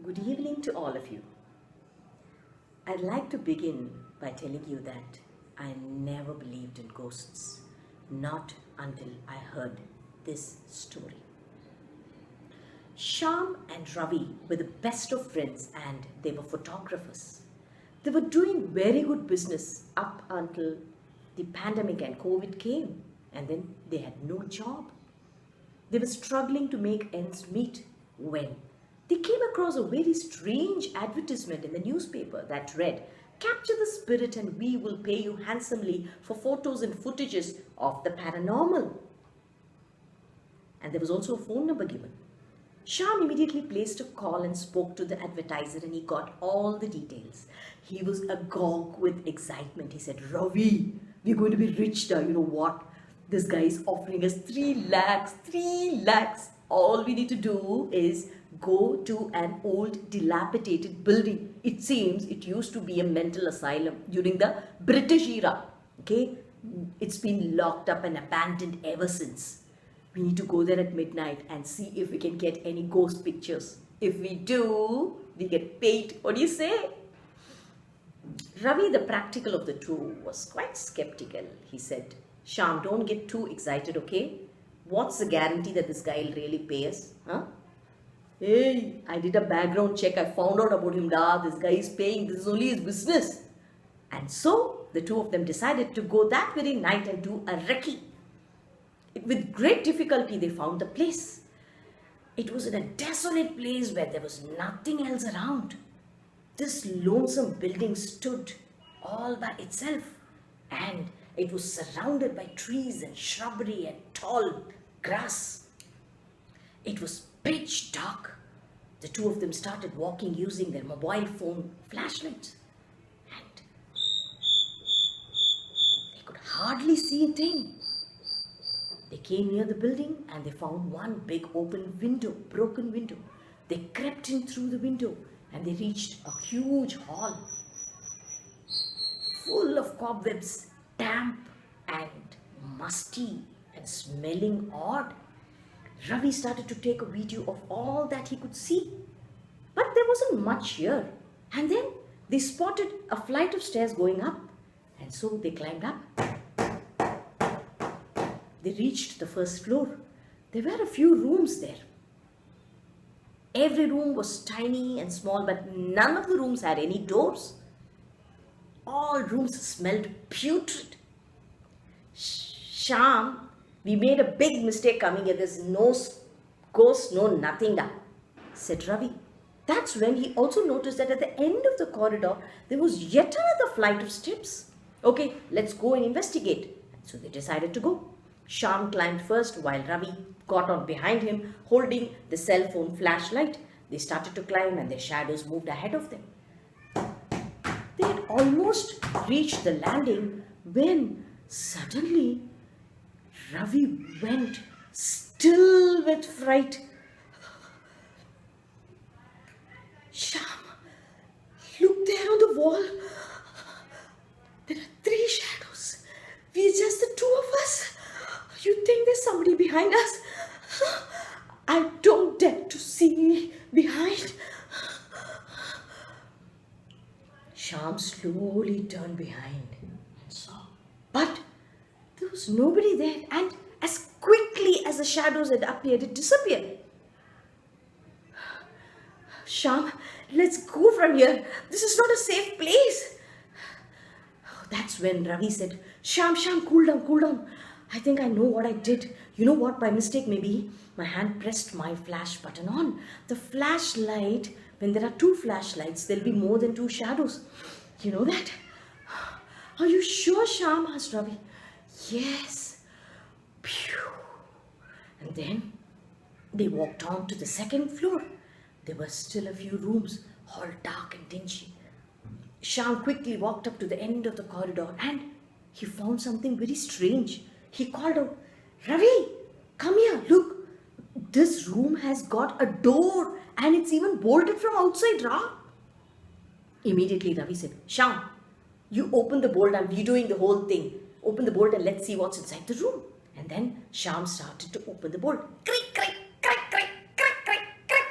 Good evening to all of you. I'd like to begin by telling you that I never believed in ghosts, not until I heard this story. Shyam and Ravi were the best of friends and they were photographers. They were doing very good business up until the pandemic and COVID came, and then they had no job. They were struggling to make ends meet when they came across a very strange advertisement in the newspaper that read, "Capture the spirit and we will pay you handsomely for photos and footages of the paranormal." And there was also a phone number given. Shyam immediately placed a call and spoke to the advertiser and he got all the details. He was agog with excitement. He said, "Ravi, we're going to be rich now. You know what? This guy is offering us 3 lakhs, 3 lakhs. All we need to do is go to an old dilapidated building. It seems it used to be a mental asylum during the British era. Okay? It's been locked up and abandoned ever since. We need to go there at midnight and see if we can get any ghost pictures. If we do, we get paid. What do you say?" Ravi, the practical of the two, was quite skeptical. He said, "Shyam, don't get too excited, okay? What's the guarantee that this guy will really pay us? Huh? Hey, I did a background check. I found out about him. This guy is paying. This is only his business." And so the two of them decided to go that very night and do a recce. With great difficulty, they found the place. It was in a desolate place where there was nothing else around. This lonesome building stood all by itself, and it was surrounded by trees and shrubbery and tall grass. It was pitch dark. The two of them started walking using their mobile phone flashlights, and they could hardly see a thing. They came near the building and they found one big open window, broken window. They crept in through the window and they reached a huge hall full of cobwebs, damp and musty and smelling odd. Ravi started to take a video of all that he could see. But there wasn't much here. And then they spotted a flight of stairs going up. And so they climbed up. They reached the first floor. There were a few rooms there. Every room was tiny and small, but none of the rooms had any doors. All rooms smelled putrid. "Shyam, we made a big mistake coming here. There's no ghost, no nothing," said Ravi. That's when he also noticed that at the end of the corridor, there was yet another flight of steps. "Okay, let's go and investigate." So they decided to go. Shyam climbed first while Ravi got on behind him holding the cell phone flashlight. They started to climb and their shadows moved ahead of them. They had almost reached the landing when suddenly Ravi went still with fright. "Shyam, look there on the wall. There are 3 shadows. We're just the 2 of us. You think there's somebody behind us? I don't dare to see behind." Shyam slowly turned behind and saw. But there was nobody there, and as quickly as the shadows had appeared, it disappeared. "Shyam, let's go from here. This is not a safe place." That's when Ravi said, Shyam, cool down, cool down. I think I know what I did. You know what? By mistake, maybe my hand pressed my flash button on. The flashlight, when there are 2 flashlights, there'll be more than 2 shadows. You know that?" "Are you sure, Shyam?" asked Ravi. "Yes." Phew. And then they walked on to the 2nd floor. There were still a few rooms, all dark and dingy. Shyam quickly walked up to the end of the corridor and he found something very strange. He called out, "Ravi, come here, look. This room has got a door and it's even bolted from outside, Ra." Immediately Ravi said, "Shyam, you open the bolt. I'm redoing the whole thing. Open the bolt and let's see what's inside the room." And then Shyam started to open the bolt. Creak, creak, creak, creak, creak, creak, creak.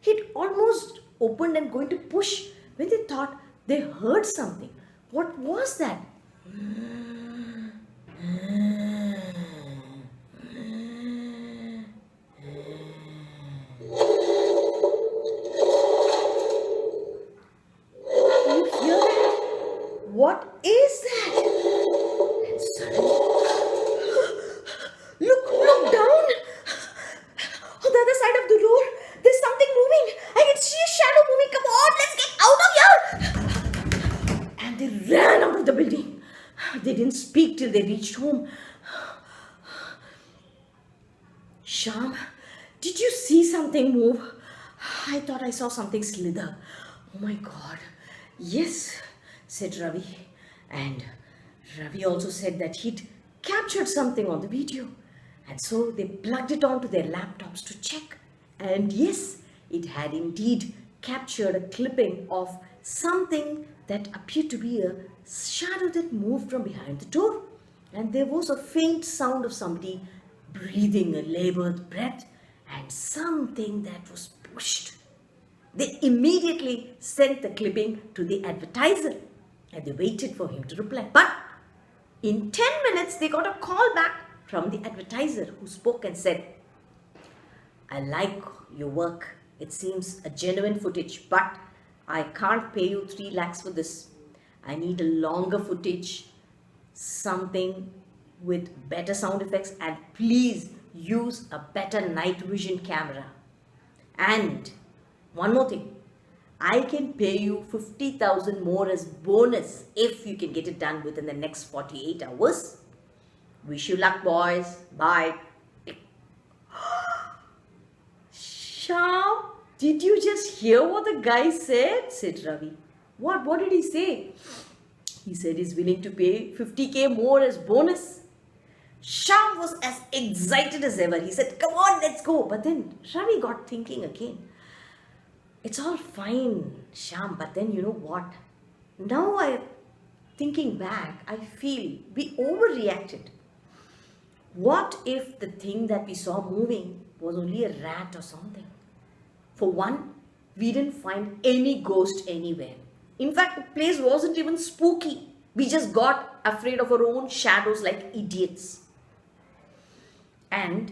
He'd almost opened and going to push when they thought they heard something. What was that? You hear that? What is that? And suddenly, look down. On the other side of the door, there's something moving. I can see a shadow moving. Come on, let's get out of here. And they ran out of the building. They didn't speak till they reached home. Shyam, did you see something move? I thought I saw something slither. Oh my God. Yes, said Ravi. And Ravi also said that he'd captured something on the video. And so they plugged it onto their laptops to check. And yes, it had indeed captured a clipping of something that appeared to be a shadow that moved from behind the door. And there was a faint sound of somebody breathing a labored breath and something that was pushed. They immediately sent the clipping to the advertiser and they waited for him to reply. But in 10 minutes, they got a call back from the advertiser who spoke and said, I like your work. It seems a genuine footage, but I can't pay you 3 lakhs for this. I need a longer footage, something with better sound effects, and please use a better night vision camera. And one more thing, I can pay you 50,000 more as bonus if you can get it done within the next 48 hours. Wish you luck, boys. Bye. Shyam, did you just hear what the guy said? Said Ravi. What did he say? He said he's willing to pay 50k more as bonus. Shyam was as excited as ever. He said, come on, let's go. But then Ravi got thinking again. It's all fine, Shyam, but then you know what? Now thinking back, I feel we overreacted. What if the thing that we saw moving was only a rat or something? For one, we didn't find any ghost anywhere. In fact, the place wasn't even spooky. We just got afraid of our own shadows like idiots. And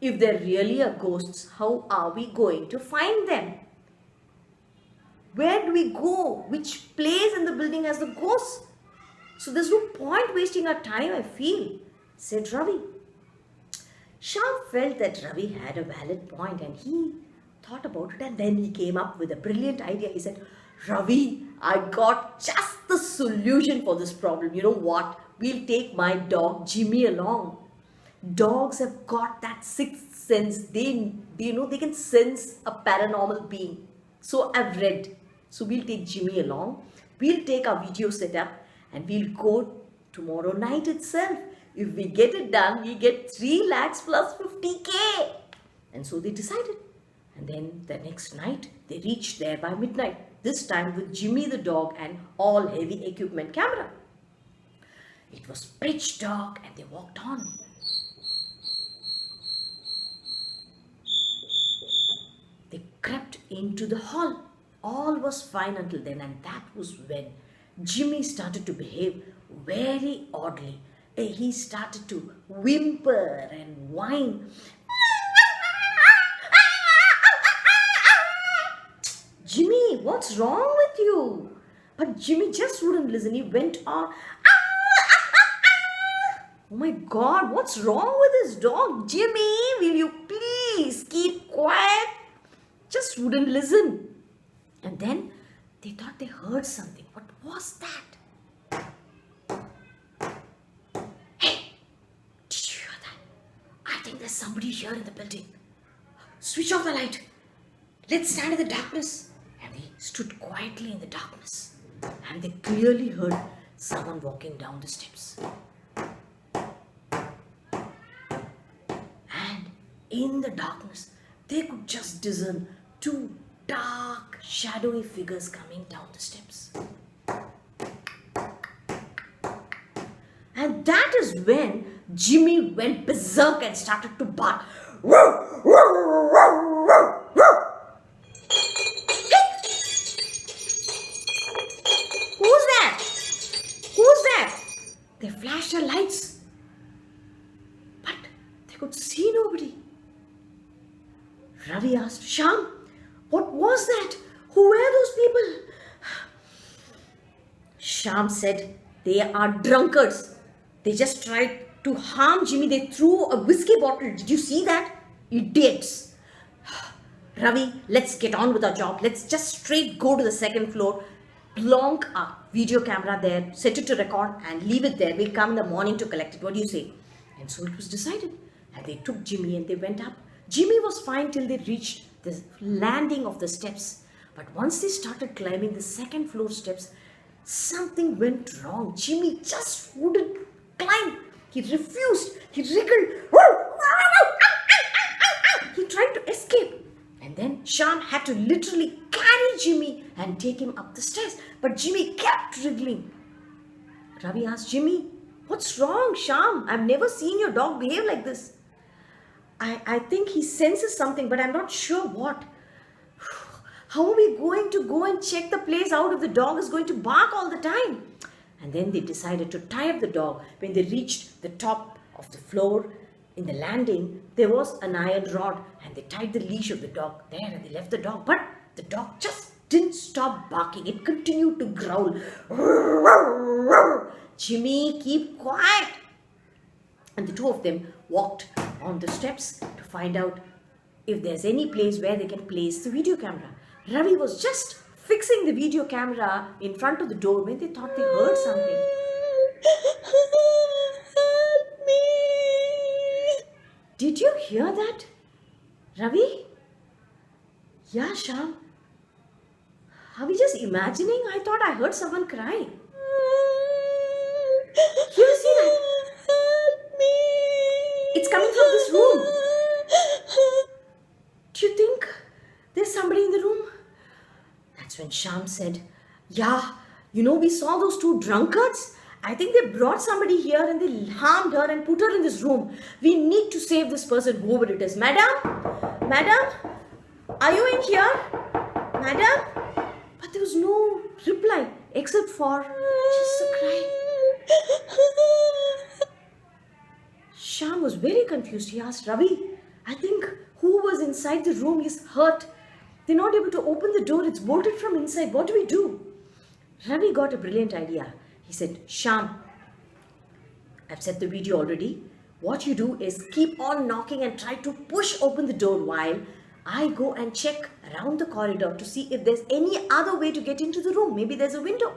if there really are ghosts, how are we going to find them? Where do we go? Which place in the building has the ghosts? So there's no point wasting our time, I feel, said Ravi. Shyam felt that Ravi had a valid point and he thought about it, and then he came up with a brilliant idea. He said, Ravi, I got just the solution for this problem. You know what? We'll take my dog Jimmy along. Dogs have got that sixth sense. They can sense a paranormal being. So I've read. So we'll take Jimmy along. We'll take our video setup and we'll go tomorrow night itself. If we get it done, we get 3 lakhs plus 50k. And so they decided. And then the next night, they reached there by midnight. This time with Jimmy the dog and all heavy equipment camera. It was pitch dark and they walked on. They crept into the hall. All was fine until then, and that was when Jimmy started to behave very oddly. He started to whimper and whine. Jimmy, what's wrong with you? But Jimmy just wouldn't listen. He went on. Oh my God, what's wrong with this dog? Jimmy, will you please keep quiet? Just wouldn't listen. And then they thought they heard something. What was that? Hey, did you hear that? I think there's somebody here in the building. Switch off the light. Let's stand in the darkness. And they stood quietly in the darkness. And they clearly heard someone walking down the steps. And in the darkness, they could just discern 2 dark, shadowy figures coming down the steps. And that is when Jimmy went berserk and started to bark. Hey, Ravi asked, Shyam, what was that? Who were those people? Shyam said, they are drunkards. They just tried to harm Jimmy. They threw a whiskey bottle. Did you see that? Idiots. Ravi, let's get on with our job. Let's just straight go to the second floor, plonk a video camera there, set it to record, and leave it there. We'll come in the morning to collect it. What do you say? And so it was decided. And they took Jimmy and they went up. Jimmy was fine till they reached the landing of the steps. But once they started climbing the second floor steps, something went wrong. Jimmy just wouldn't climb. He refused. He wriggled. He tried to escape. And then Shyam had to literally carry Jimmy and take him up the stairs. But Jimmy kept wriggling. Ravi asked, Jimmy, what's wrong, Shyam? I've never seen your dog behave like this. I think he senses something, but I'm not sure what. How are we going to go and check the place out if the dog is going to bark all the time? And then they decided to tie up the dog. When they reached the top of the floor in the landing, there was an iron rod and they tied the leash of the dog there and they left the dog. But the dog just didn't stop barking. It continued to growl. Jimmy, keep quiet. And the two of them walked on the steps to find out if there's any place where they can place the video camera. Ravi was just fixing the video camera in front of the door when they thought they heard something. Help me! Did you hear that, Ravi? Yeah, Shyam. Are we just imagining? I thought I heard someone cry. You see that? Help me! It's coming from this room. Do you think there's somebody in the room? That's when Shyam said, yeah, we saw those two drunkards. I think they brought somebody here and they harmed her and put her in this room. We need to save this person, whoever it is. Madam, are you in here? Madam? But there was no reply except for just a cry. Shyam was very confused. He asked, Ravi, I think who was inside the room is hurt. They're not able to open the door. It's bolted from inside. What do we do? Ravi got a brilliant idea. He said, Shyam, I've set the video already. What you do is keep on knocking and try to push open the door while I go and check around the corridor to see if there's any other way to get into the room. Maybe there's a window.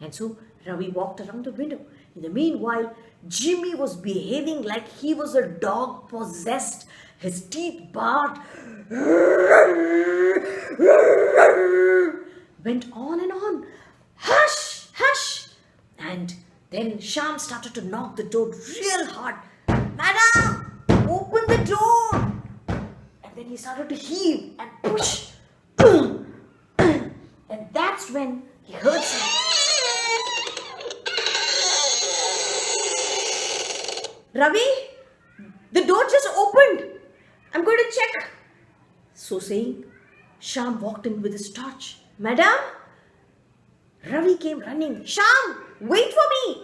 And so Ravi walked around the window. In the meanwhile, Jimmy was behaving like he was a dog possessed. His teeth bared. Went on and on. Hush, hush. And then Shyam started to knock the door real hard. Madam, open the door. And then he started to heave and push. And that's when he heard something. Ravi, the door just opened. I'm going to check. So saying, Shyam walked in with his torch. Madam? Ravi came running. Shyam, wait for me.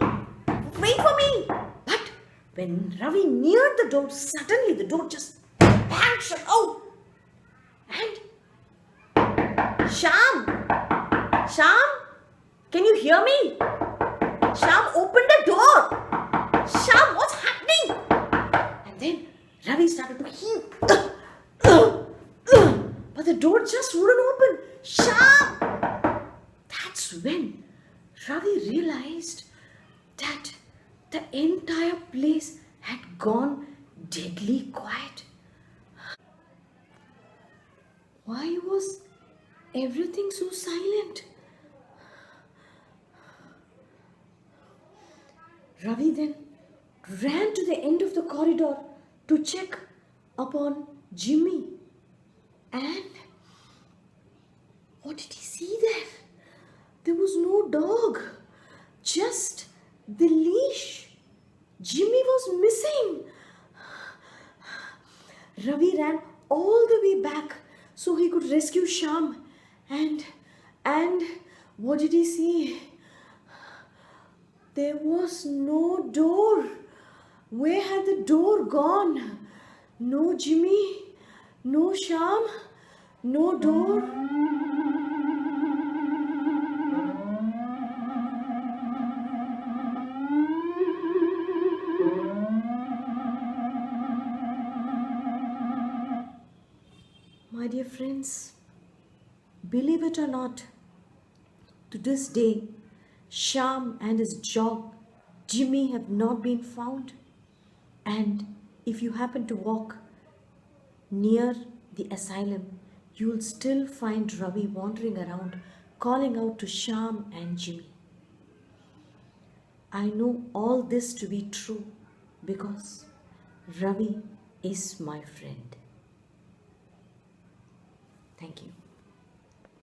Wait for me. But when Ravi neared the door, suddenly the door just banged shut. Oh! And Shyam, can you hear me? Shyam, open the door. Shyam, what's happening? And then Ravi started to heave. But the door just wouldn't open. Shyam! That's when Ravi realized that the entire place had gone deadly quiet. Why was everything so silent? Ravi then ran to the end of the corridor to check upon Jimmy. And what did he see there? There was no dog, just the leash. Jimmy was missing. Ravi ran all the way back so he could rescue Shyam. And what did he see? There was no door. Where had the door gone? No Jimmy, No, Sham. No door. My dear friends, believe it or not, to this day, Sham and his dog Jimmy have not been found. And if you happen to walk near the asylum, you'll still find Ravi wandering around calling out to Sham and Jimmy. I know all this to be true because Ravi is my friend. Thank you.